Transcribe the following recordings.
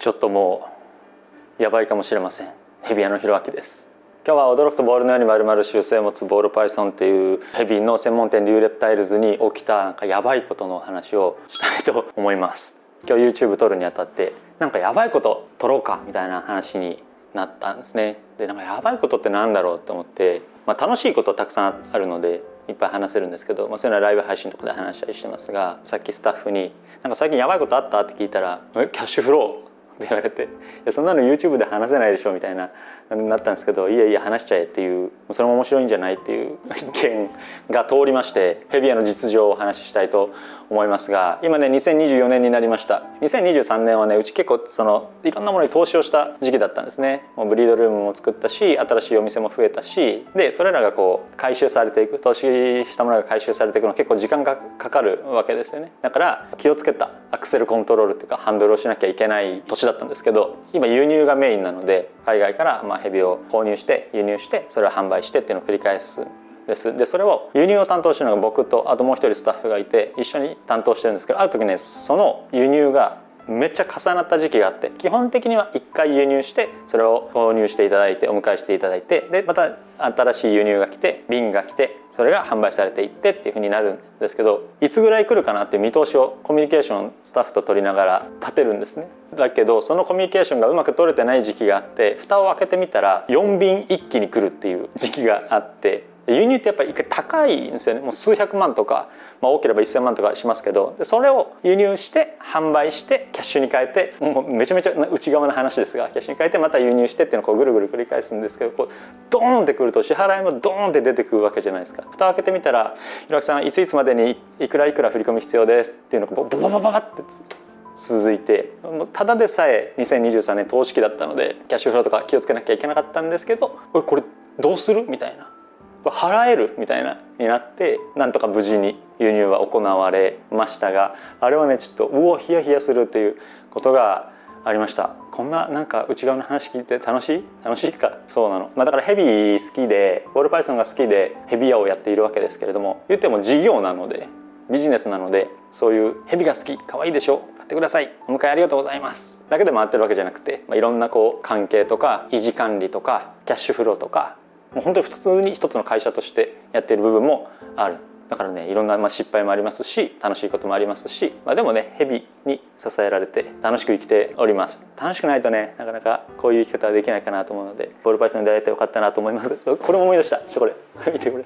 ちょっともうやばいかもしれません。ヘビ屋のひろあきです。今日は驚くとボールのように丸々習性を持つボールパイソンっていうヘビの専門店デューレプタイルズに起きたなんかやばいことの話をしたいと思います。今日 YouTube 撮るにあたってなんかやばいこと撮ろうかみたいな話になったんですね。でなんかやばいことってなんだろうと思って、楽しいことたくさんあるのでいっぱい話せるんですけど、そういうのはライブ配信とかで話したりしてますが、さっきスタッフに「なんか最近やばいことあった？」って聞いたら「キャッシュフロー」って言われて「そんなの YouTube で話せないでしょ」みたいななったんですけど、いやいや話しちゃえっていう、それも面白いんじゃないっていう意見が通りまして、ヘビ屋の実情をお話ししたいと思いますが、今ね2024年になりました。2023年はねうち結構いろんなものに投資をした時期だったんですね。もうブリードルームも作ったし、新しいお店も増えたし、でそれらがこう回収されていく、投資したものが回収されていくの結構時間がかかるわけですよね。だから気をつけたアクセルコントロールっていうかハンドルをしなきゃいけない年だったんですけど、今輸入がメインなので海外からヘビを購入して輸入してそれを販売してっていうのを繰り返すです。でそれを輸入を担当してるのが僕とあともう一人スタッフがいて一緒に担当してるんですけど、ある時ねその輸入がめっちゃ重なった時期があって、基本的には1回輸入してそれを購入していただいてお迎えしていただいて、でまた新しい輸入が来て便が来てそれが販売されていってっていうふうになるんですけど、いつぐらい来るかなっていう見通しをコミュニケーションスタッフと取りながら立てるんですね。だけどそのコミュニケーションがうまく取れてない時期があって、蓋を開けてみたら4便一気に来るっていう時期があって、輸入ってやっぱり一回高いんですよね。もう数百万とか、多ければ1000万とかしますけど、それを輸入して販売してキャッシュに変えて、もうめちゃめちゃ内側の話ですが、キャッシュに変えてまた輸入してっていうのをこうぐるぐる繰り返すんですけど、こうドーンってくると支払いもドーンって出てくるわけじゃないですか。蓋を開けてみたら「ひろあきさんいついつまでにいくらいくら振り込み必要です」っていうのがバババババって続いて、もうただでさえ2023年投資期だったのでキャッシュフローとか気をつけなきゃいけなかったんですけど、これどうするみたいな、払えるみたいなになって、なんとか無事に輸入は行われましたが、あれはねちょっとヒヤヒヤするっていうことがありました。こんななんか内側の話聞いて楽しいか。そうなの、だからヘビ好きでボールパイソンが好きでヘビ屋をやっているわけですけれども、言っても事業なのでビジネスなので、そういうヘビが好き可愛いでしょ買ってくださいお迎えありがとうございますだけで回ってるわけじゃなくて、いろんな関係とか維持管理とかキャッシュフローとか、もう本当に普通に一つの会社としてやっている部分もある。だからねいろんな失敗もありますし楽しいこともありますし、でもねヘビに支えられて楽しく生きております。楽しくないとねなかなかこういう生き方はできないかなと思うので、ボールパイソンに出会えてよかったなと思います。これも思い出した。これ見てこれ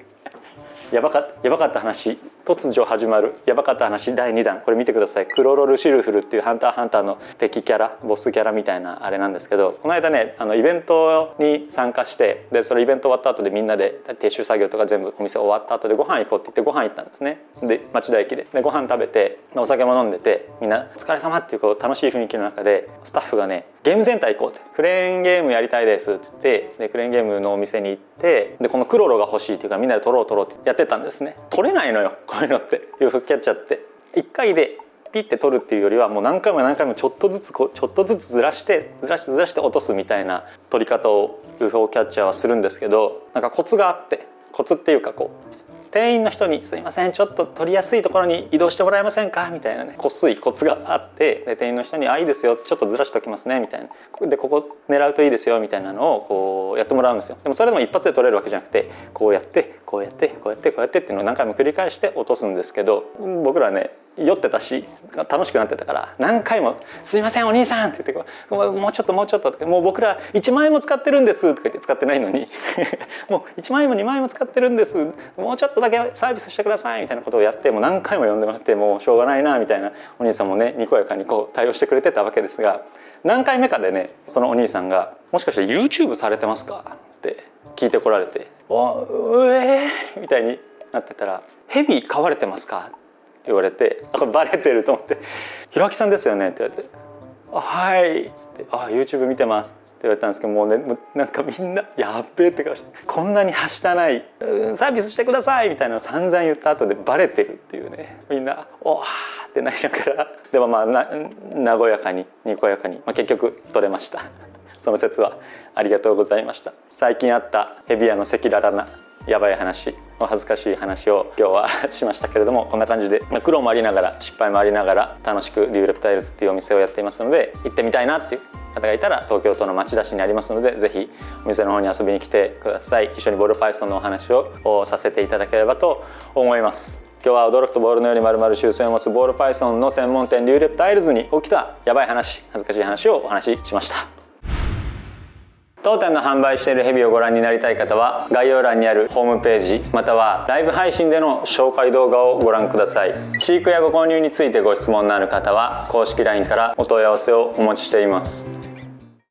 やばかった話、突如始まるやばかった話第2弾、これ見てください。クロロルシルフルっていうハンターハンターの敵キャラ、ボスキャラみたいなあれなんですけど、この間ねイベントに参加して、でそれイベント終わった後でみんなで撤収作業とか全部お店終わった後でご飯行こうって言ってご飯行ったんですね。で町田駅でご飯食べてお酒も飲んでて、みんな「お疲れ様っていう楽しい雰囲気の中でスタッフがね「ゲームセンター行こう」って「クレーンゲームやりたいです」って言って、でクレーンゲームのお店に行って、でこのクロロが欲しいっていうからみんなで取ろうってやってたんですね。取れないのよこういうのって、UFO キャッチャーって1回でピッて取るっていうよりは、もう何回も何回もちょっとずつずらして落とすみたいな取り方を UFO キャッチャーはするんですけど、なんかコツがあって、コツっていうか店員の人に「すいませんちょっと取りやすいところに移動してもらえませんか」みたいなねコツがあって、で店員の人に「いいですよちょっとずらしておきますね」みたいな、でここ狙うといいですよみたいなのをやってもらうんですよ。でもそれでも一発で取れるわけじゃなくて、こうやってっていうのを何回も繰り返して落とすんですけど、僕らね酔ってたし楽しくなってたから何回も「すいませんお兄さん」って言って「もうちょっと」もう僕ら1万円も使ってるんです」とか言って使ってないのにもう1万円も2万円も使ってるんですもうちょっとだけサービスしてくださいみたいなことをやって、もう何回も呼んでもらって、もうしょうがないなみたいな、お兄さんもねにこやかに対応してくれてたわけですが、何回目かでねそのお兄さんが「もしかして YouTube されてますか?」って聞いてこられて「みたいになってたら「ヘビ飼われてますか?」言われて、これバレてると思って「ひろあきさんですよね」って言われて「はい」っつって「YouTube 見てます」って言われたんですけど、もうねなんかみんなやっべえって顔して、こんなにはしたないサービスしてくださいみたいなのを散々言った後でバレてるっていうね、みんな「おー」ってなりながら、でも和やかににこやかに、結局取れました。その説はありがとうございました。最近あったヘビ屋の赤裸々なやばい話、恥ずかしい話を今日はしましたけれども、こんな感じで苦労もありながら失敗もありながら楽しくデューレプタイルズっていうお店をやっていますので、行ってみたいなっていう方がいたら東京都の町田市にありますので、ぜひお店の方に遊びに来てください。一緒にボールパイソンのお話をさせていただければと思います。今日は驚くとボールのように丸々習性を持つボールパイソンの専門店デューレプタイルズに起きたやばい話、恥ずかしい話をお話ししました。当店の販売しているヘビをご覧になりたい方は概要欄にあるホームページまたはライブ配信での紹介動画をご覧ください。飼育やご購入についてご質問のある方は公式 LINE からお問い合わせをお待ちしています。